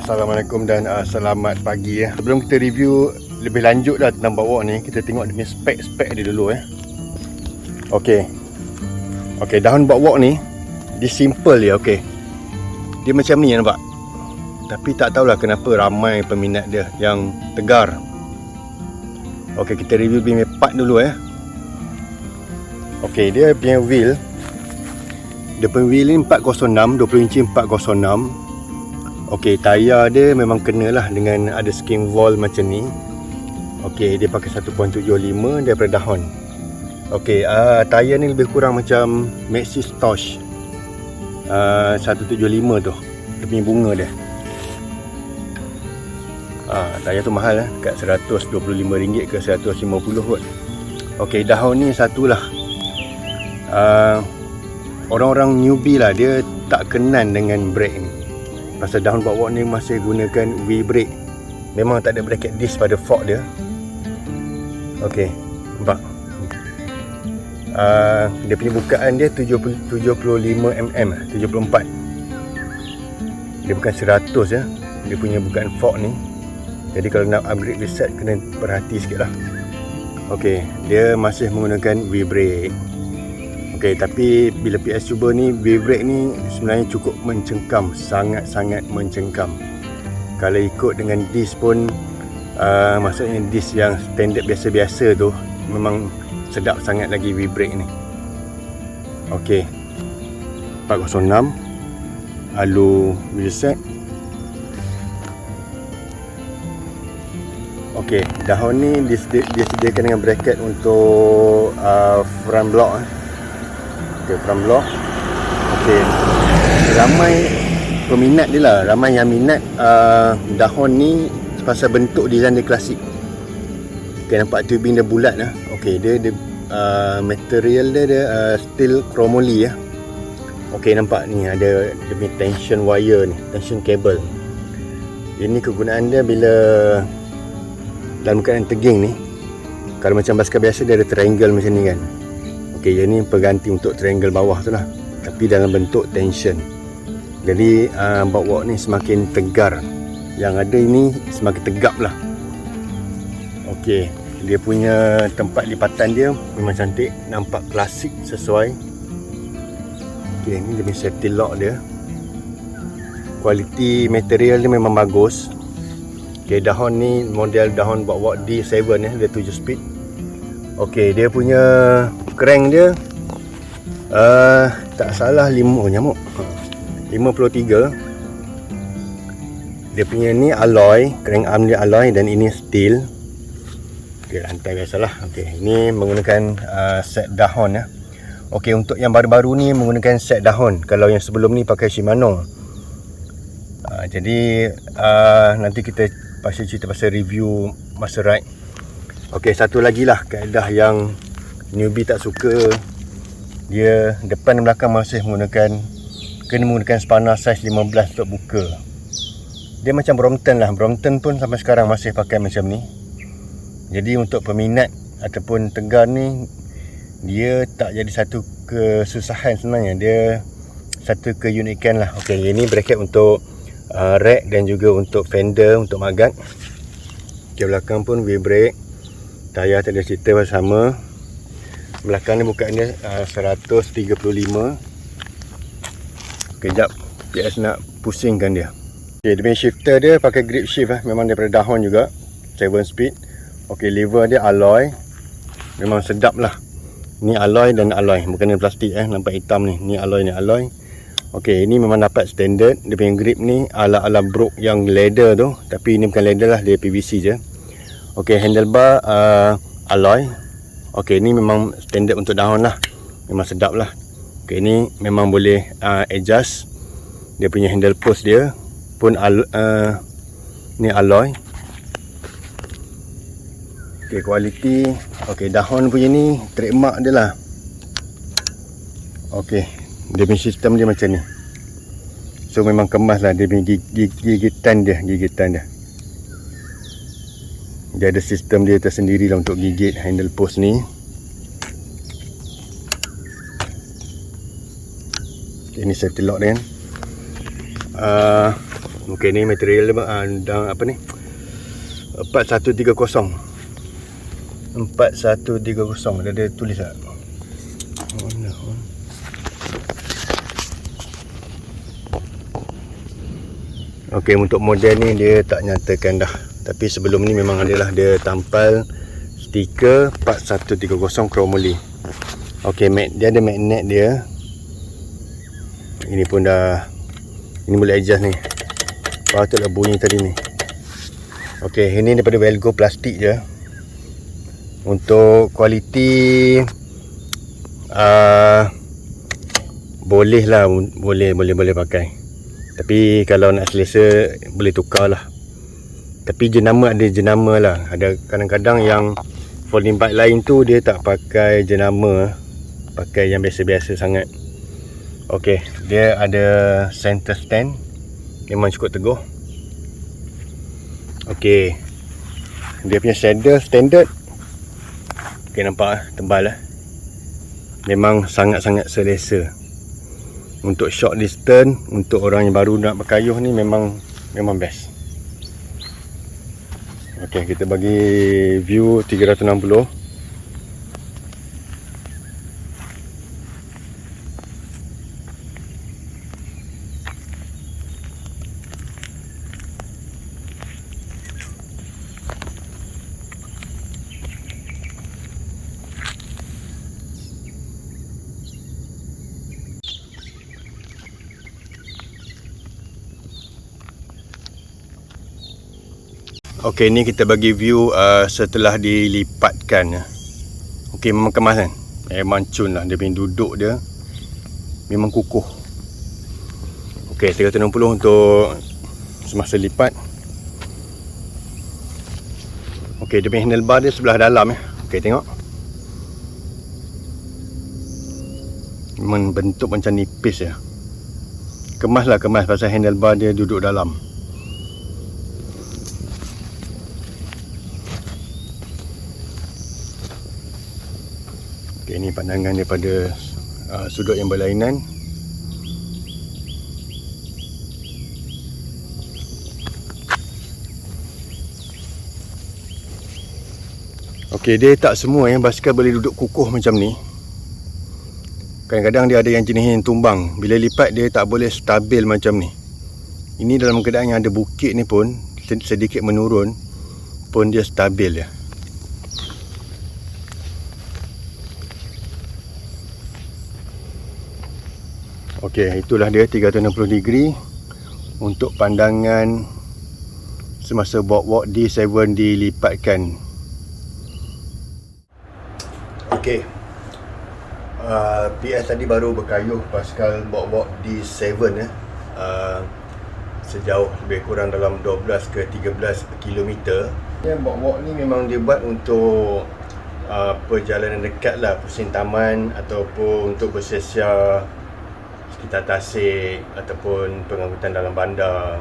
Assalamualaikum dan selamat pagi ya. Sebelum kita review lebih lanjut dah tentang bawak ni, kita tengok dia punya spek dia dulu ya. Okey, daun bawak ni dia simple dia. Okey, dia macam ni nampak. Tapi tak tahulah kenapa ramai peminat dia yang tegar. Okey, kita review dia punya part dulu ya. Okey, dia punya wheel. Dia punya wheel ni 406, 20 inci 406. Okey, tayar dia memang kenalah dengan ada skin wall macam ni. Okey, dia pakai 1.75 daripada dahon. Okey, tayar ni lebih kurang macam Maxi Stosh 175 tu. Dia punya bunga dia. Tayar tu mahal kat RM125 ke RM150 kot. Okey, dahon ni satulah. Orang-orang newbie lah, dia tak kenal dengan brake ni. Pasal dahon bawak ni masih gunakan V-brake. Memang tak ada bracket disc pada fork dia. Okey, nampak. Dia punya bukaan dia 75mm, 74. Dia bukan 100 ya. Dia punya bukaan fork ni. Jadi kalau nak upgrade reset, kena perhati sikit lah. Okey, dia masih menggunakan V-brake. Okey, tapi bila PS cuba ni, V-brake ni sebenarnya cukup mencengkam, sangat-sangat mencengkam. Kalau ikut dengan disc pun, maksudnya disc yang standard biasa-biasa tu, memang sedap sangat lagi V-brake ni. Okey, 406 alu wheelset. Okey, dahon ni disediakan dengan bracket untuk front block. Okey, front block. Okey, ramai peminat dia lah. Ramai yang minat dahon ni pasal bentuk design dia klasik. Okey, nampak tubing dia bulat lah. Okey, dia material dia steel chromoly ya. Okey, nampak ni ada dia punya tension wire ni, tension cable. Ini kegunaan dia bila dalam keadaan teging ni. Kalau macam basikal biasa dia ada triangle macam ni kan. Okey, yang ni pengganti untuk triangle bawah tu lah, tapi dalam bentuk tension. Jadi bawak ni semakin tegar. Yang ada ini semakin tegap lah. Okey, dia punya tempat lipatan dia memang cantik, nampak klasik sesuai. Okey, ni dia punya safety lock dia. Kualiti material dia memang bagus. Okey, dahon ni model dahon bawak D7 ya, dia 7 speed. Okey, dia punya crank dia tak salah 53. Dia punya ni alloy, crank arm dia alloy dan ini steel. Okey, rantai biasalah. Okey, ini menggunakan set dahon ya. Okey, untuk yang baru-baru ni menggunakan set dahon. Kalau yang sebelum ni pakai Shimano. Jadi nanti kita pasal cerita pasal review masa ride. Okey, satu lagi lah kaedah yang newbie tak suka. Dia depan dan belakang masih kena menggunakan spanner size 15 untuk buka. Dia macam Brompton lah. Brompton pun sampai sekarang masih pakai macam ni. Jadi untuk peminat ataupun tegar ni, dia tak jadi satu kesusahan sebenarnya. Dia satu keunikan lah. Okey, ini bracket untuk rack dan juga untuk fender, untuk magat. Okey, belakang pun V-brake. Tayar tak ada cerita sama. Belakang ni bukaan dia 135. Kejap PS nak pusingkan dia. Okay, dia punya shifter dia pakai grip shift memang daripada dahon juga, 7 speed. Okey, lever dia alloy. Memang sedap lah. Ni alloy dan alloy, bukan ni plastik nampak hitam ni. Ni alloy, ni alloy. Okey, ini memang dapat standard. Dia punya grip ni ala-ala Brook yang leather tu, tapi ini bukan leather lah, dia PVC je. Okey, handlebar alloy. Okey, ni memang standard untuk dahon lah. Memang sedap lah. Okey, ni memang boleh adjust. Dia punya handle post dia pun ni alloy. Okey, kualiti. Okey, dahon punya ni trademark dia lah. Okey, dia punya sistem dia macam ni. So memang kemas lah. Dia punya gigitan dia. Dia ada sistem dia tersendiri lah untuk gigit handle post ni. Ini safety lock dia kan. Okey, ni material dia apa ni? 4130. 4130 dia ada tulis tak? Oh no. Okey, untuk model ni dia tak nyatakan dah. Tapi sebelum ni memang adalah dia tampal stiker 4130 chromoly. Okey, dia ada magnet dia. Ini pun dah, ini boleh adjust ni. Patutlah bunyi tadi ni. Okey, ini daripada Velgo plastik je. Untuk kualiti boleh lah, boleh pakai. Tapi kalau nak selesa boleh tukar lah. Tapi jenama ada jenama lah. Ada kadang-kadang yang folding bike lain tu dia tak pakai jenama, pakai yang biasa-biasa sangat. Okey, dia ada center stand, memang cukup teguh. Okey, dia punya saddle standard. Okey, nampak tebal lah. Memang sangat-sangat selesa. Untuk short distance, untuk orang yang baru nak berkayuh ni memang best. Okey, kita bagi view 360. Okey, ni kita bagi view setelah dilipatkan. Okey, memang kemas kan. Memang cun lah. Dia punya duduk dia memang kukuh. Okey, 360 untuk semasa lipat. Okey, dia punya handlebar dia sebelah dalam. Okey, tengok. Memang bentuk macam nipis ya. Kemas pasal handlebar dia duduk dalam. Okay, ini pandangan daripada sudut yang berlainan. Okey, dia tak semua yang basikal boleh duduk kukuh macam ni. Kadang-kadang dia ada yang jenis yang tumbang. Bila lipat dia tak boleh stabil macam ni. Ini dalam keadaan yang ada bukit ni pun sedikit menurun pun dia stabil ya. Okey, itulah dia 360 degree untuk pandangan semasa walk D7 dilipatkan. Okey, PS tadi baru berkayuh basikal walk D7 sejauh lebih kurang dalam 12 ke 13 km. Yang walk ni memang dibuat untuk perjalanan dekat lah, pusing taman ataupun untuk bersia-sia sekitar Tasik ataupun pengangkutan dalam bandar.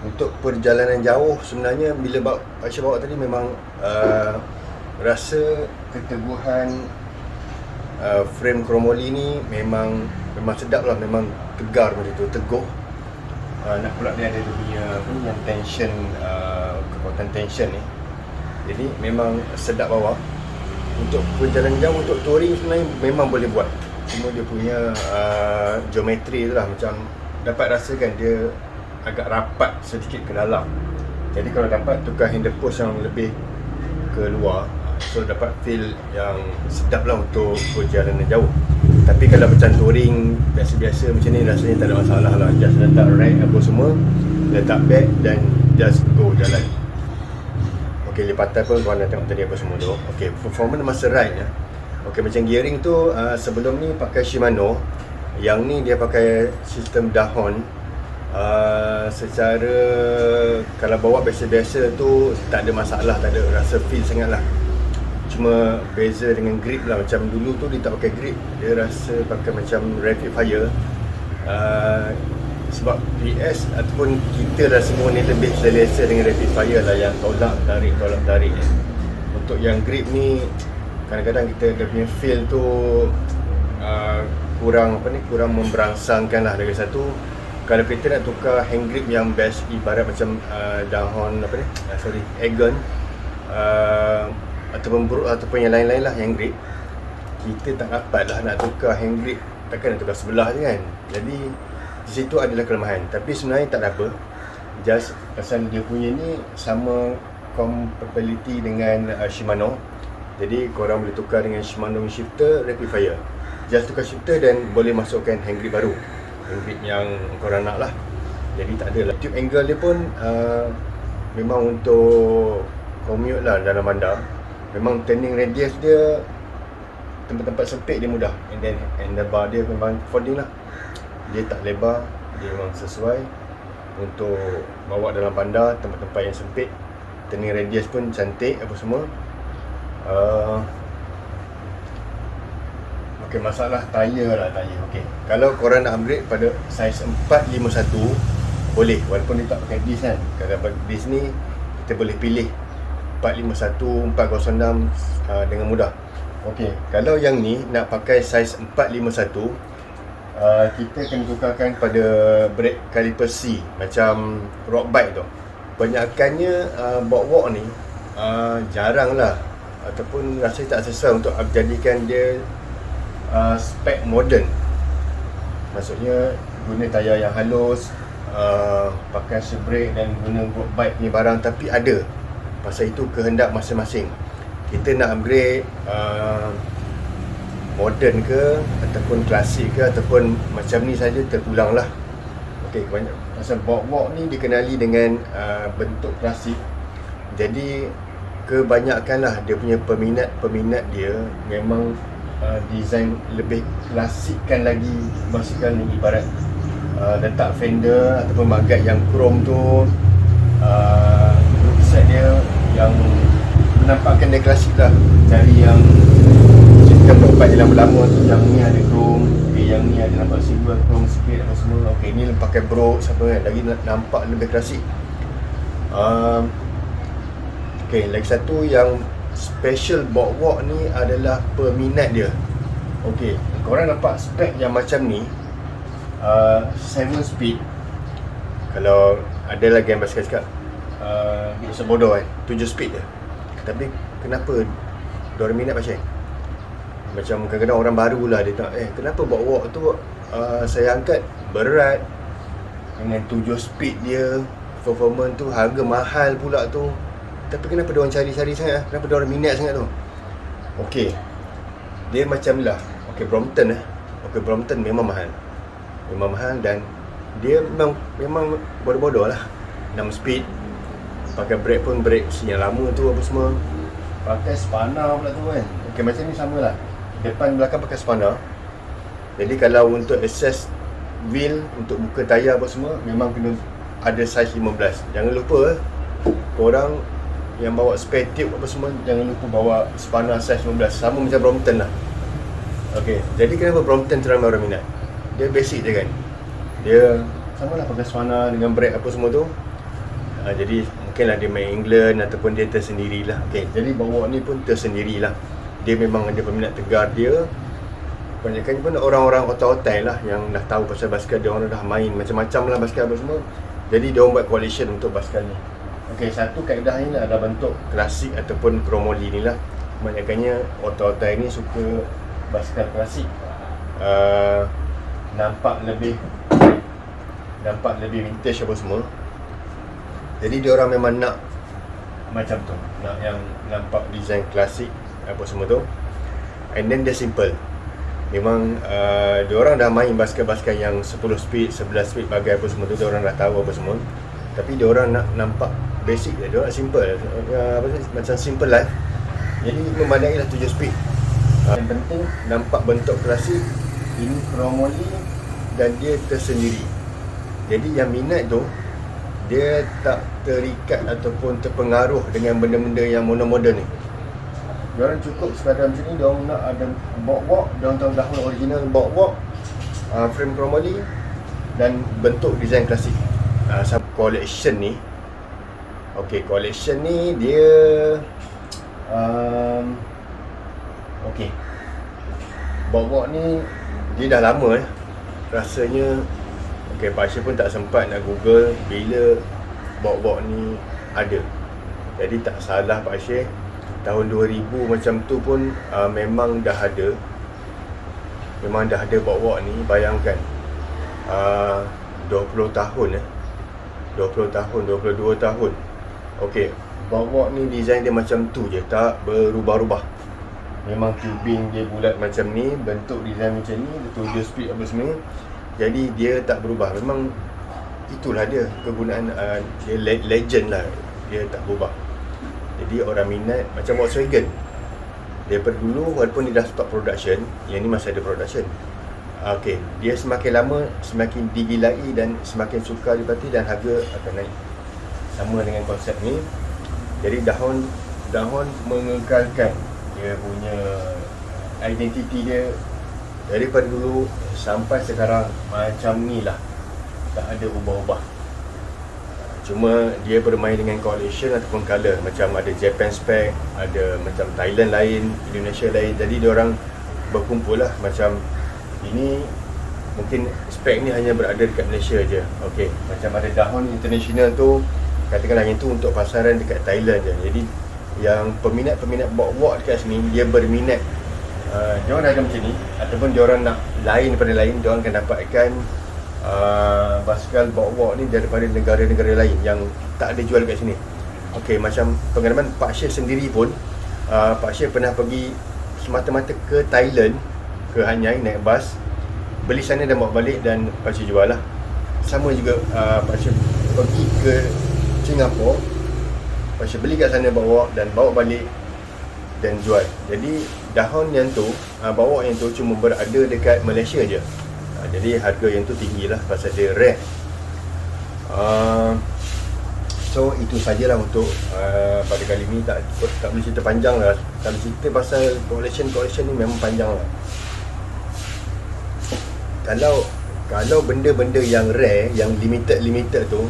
Untuk perjalanan jauh sebenarnya bila Aisyah bawa tadi memang rasa keteguhan frame chromoly ni memang sedap lah, memang tegar macam tu, teguh. Nak pula dia ada punya yang tension, kekuatan tension ni. Jadi memang sedap bawa. Untuk perjalanan jauh, untuk touring sebenarnya memang boleh buat. Cuma dia punya geometri tu lah, macam dapat rasakan dia agak rapat sedikit ke dalam. Jadi kalau dapat tukar handle post yang lebih ke luar, so dapat feel yang sedap lah untuk perjalanan jauh. Tapi kalau macam touring biasa-biasa macam ni rasanya tak ada masalah lah. Just letak rack apa semua, letak bag dan just go jalan. Okey, lipatan pun korang dah tengok tadi apa semua tu. Okey, performance masa ride ya. Okey, macam gearing tu sebelum ni pakai Shimano. Yang ni dia pakai sistem Dahon. Secara kalau bawa biasa-biasa tu tak ada masalah, tak ada rasa feel sangat lah. Cuma beza dengan grip lah. Macam dulu tu dia tak pakai grip, dia rasa pakai macam rapid fire. Sebab PS ataupun kita dah semua ni lebih selesa dengan rapid fire lah, yang tolak tarik. Untuk yang grip ni kadang-kadang kita dia punya feel tu kurang memberangsangkan lah. Dari satu Kalau kita nak tukar hand grip yang best, ibarat macam daun apa ni, agon, ataupun buruk ataupun yang lain-lain lah hand grip, kita tak dapat lah nak tukar hand grip, takkan nak tukar sebelah je kan. Jadi di situ adalah kelemahan. Tapi sebenarnya tak ada apa, just pasal dia punya ni sama compatibility dengan Shimano. Jadi korang boleh tukar dengan Shimano shifter rectifier, just tukar shifter dan boleh masukkan hand grip baru, hand grip yang korang nak lah. Jadi tak ada lah. Tube angle dia pun memang untuk commute lah dalam bandar. Memang turning radius dia, tempat-tempat sempit dia mudah, and then handlebar dia memang folding lah. Dia tak lebar, dia memang sesuai untuk bawa dalam bandar, tempat-tempat yang sempit. Turning radius pun cantik apa semua. Okey, masalah tayar lah, tayar. Okey, kalau korang nak upgrade pada saiz 451 boleh, walaupun dia tak pakai disc kan. Kalau pakai disc ni kita boleh pilih 451, 406 dengan mudah. Okey, kalau yang ni nak pakai saiz 451, kita akan tukarkan pada brake caliper C macam road bike tu. Kebanyakannya walk ni jarang lah, ataupun rasa tak sesuai untuk jadikan dia spek modern. Maksudnya guna tayar yang halus, pakai brake dan guna road bike ni barang. Tapi ada, pasal itu kehendak masing-masing. Kita nak upgrade modern ke ataupun klasik ke ataupun macam ni saja, terpulang lah. Okey, pasal walk ni dikenali dengan bentuk klasik. Jadi kebanyakan lah dia punya peminat dia memang design lebih klasikkan lagi basikal ni. Ibarat letak fender ataupun magat yang chrome tu, set dia yang menampakkan dia klasik lah. Cari yang sistem dompet yang lama-lama tu, yang ni ada chrome, yang ni ada nampak silver chrome sikit apa semua. Okey, ni pakai broke siapa kan, lagi nampak lebih klasik. Okey, lagi satu yang special walk ni adalah peminat dia. Okey, korang nampak spek yang macam ni, 7 speed. Kalau ada lagi yang basikal cakap sebodoh kan, 7 speed je. Tapi kenapa diorang minat pasal macam kadang-kadang orang baru lah, dia tak kenapa walk tu saya angkat berat dengan 7 speed dia, performance tu, harga mahal pula tu. Tapi kenapa diorang cari-cari sangat? Kenapa diorang minat sangat tu? Okey, dia macam lah. Okey, Brompton Okey, Brompton memang mahal. Memang mahal dan dia memang bodoh-bodoh lah. 6 speed. Pakai brake pun brake yang lama tu apa semua. Pakai spana pula tu kan. Okey, macam ni samalah. Depan belakang pakai spana. Jadi kalau untuk access wheel, untuk buka tayar apa semua, memang kena ada saiz 15. Jangan lupa korang yang bawa spare tube apa semua, jangan lupa bawa spana saiz 15. Sama macam Brompton lah. Okey, jadi kenapa Brompton tu ramai orang minat? Dia basic je kan. Dia sama lah pakai spana dengan brake apa semua tu. Jadi mungkinlah dia main England ataupun dia tersendirilah. Okey, jadi bawa ni pun tersendirilah. Dia memang ada peminat tegar dia. Kebanyakan pun orang-orang otai-otai lah yang dah tahu pasal basikal dia, orang dah main macam-macam lah basikal apa semua. Jadi dia orang buat coalition untuk basikal ni. Okey, satu kaedah ni adalah bentuk klasik ataupun chromoly ni lah. Kebanyakannya otai-otai ni suka basikal klasik. Nampak lebih vintage apa semua. Jadi dia orang memang nak macam tu, nak yang nampak design klasik apa semua tu. And then dia simple. Memang dia orang dah main basikal-basikal yang 10 speed, 11 speed bagai apa semua tu, dia orang dah tahu apa semua. Tapi dia orang nak nampak basic je, dia orang simple. Macam simple life. Jadi memandanglah 7 speed. Yang penting nampak bentuk klasik, ini chromoly dan dia tersendiri. Jadi yang minat tu, dia tak terikat ataupun terpengaruh dengan benda-benda yang mono-modern ni. Diorang cukup sekadar macam ni, diorang nak ada walk, diorang tahu dahulu original walk, frame chromoly dan bentuk design klasik. Collection ni, okey, collection ni dia okey, walk ni dia dah lama rasanya Okay, Pak Syed pun tak sempat nak google bila bawa-bawa ni ada. Jadi tak salah Pak Syed, tahun 2000 macam tu pun memang dah ada. Memang dah ada bawa-bawa ni. Bayangkan 20 tahun 20 tahun, 22 tahun. Okay, bawa-bawa ni design dia macam tu je, tak berubah-ubah. Memang tubing dia bulat macam ni, bentuk design macam ni, tujuh speed apa semua. Jadi dia tak berubah. Memang itulah dia kegunaan, dia legend lah. Dia tak berubah. Jadi orang minat macam Volkswagen. Daripada dulu walaupun dia dah stop production, yang ni masih ada production. Okay, dia semakin lama semakin digilai dan semakin suka dinikmati dan harga akan naik. Sama dengan konsep ni. Jadi dahon mengekalkan dia punya identiti dia daripada dulu sampai sekarang macam ni lah. Tak ada ubah-ubah. Cuma dia bermain dengan coalition ataupun colour. Macam ada Japan spec, ada macam Thailand lain, Indonesia lain. Jadi diorang berkumpul lah. Macam ini mungkin spek ni hanya berada dekat Malaysia je. Okey, macam ada dahon international tu, katakanlah yang tu untuk pasaran dekat Thailand je. Jadi yang peminat-peminat bawa-bawa dekat sini, dia berminat diorang ada macam ni, ataupun diorang nak lain daripada lain, diorang akan dapatkan basikal bawa-bawa ni daripada negara-negara lain yang tak ada jual dekat sini. Okey, macam pengalaman Pak Syed sendiri pun, Pak Syed pernah pergi semata-mata ke Thailand, ke Hanyai naik bas, beli sana dan bawa balik dan Pak Syed jual lah. Sama juga Pak Syed pergi ke Singapura, Pak Syed beli kat sana bawa dan bawa balik dan jual. Jadi dahon yang tu, bawa yang tu cuma berada dekat Malaysia je. Jadi harga yang tu tinggi lah pasal dia rare. So itu sajalah untuk pada kali ni. Tak boleh cerita panjang lah. Kalau cerita pasal collection ni memang panjang lah. Kalau benda-benda yang rare, yang limited tu,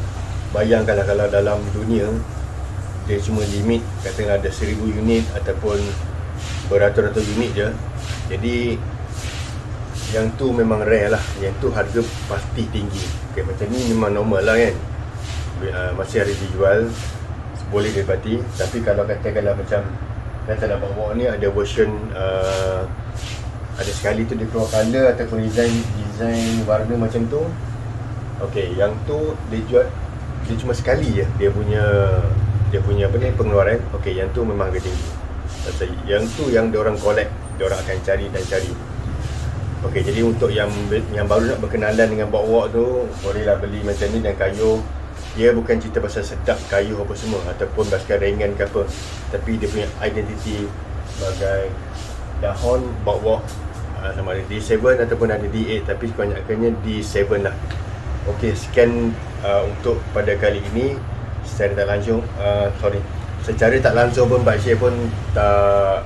bayangkanlah kalau dalam dunia dia cuma limit, katakanlah ada 1000 unit ataupun beratus-ratus unit je. Jadi yang tu memang rare lah. Yang tu harga pasti tinggi. Okay, macam ni memang normal lah kan. Masih ada dijual, boleh didapati. Tapi kalau katakanlah macam katakanlah bawa ni ada version ada sekali tu dia keluar colour ataupun design warna macam tu. Okey, yang tu dia jual, dia cuma sekali je dia punya apa ni, pengeluaran. Okey, yang tu memang harga tinggi. Pasal yang tu yang diorang collect, diorang akan cari. Okey, jadi untuk yang baru nak berkenalan dengan bawa tu, bolehlah beli macam ni dan kayu. Dia bukan cerita pasal sedap kayu apa semua ataupun basikal ringan ke apa, tapi dia punya identiti sebagai dahon bawa sama ada D7 ataupun ada D8, tapi kebanyakannya D7 lah. Okey, sekian untuk pada kali ini. Secara tak langsung, secara tak langsung pun Pak Syed pun tak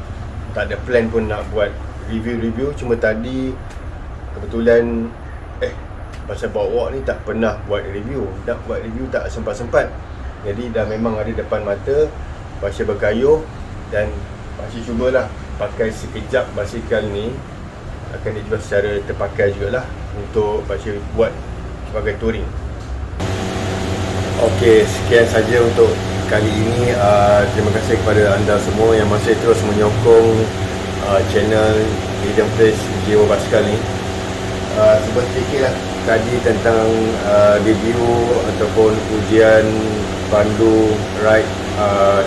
ada plan pun nak buat review. Cuma tadi kebetulan pasal bawa ni tak pernah buat review. Nak buat review tak sempat-sempat. Jadi dah memang ada depan mata Pak Syed berkayuh dan Pak Syed cubalah pakai sekejap basikal ni. Akan dijual secara terpakai jugalah untuk Pak Syed buat sebagai touring. Okey, sekian saja untuk kali ini. Terima kasih kepada anda semua yang masih terus menyokong channel Medium Place Jiwa Basikal ni. Sebab sedikit lah tadi tentang review ataupun ujian pandu ride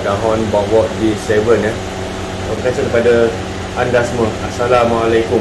dahon bawa D7 ya. Terima kasih kepada anda semua. Assalamualaikum.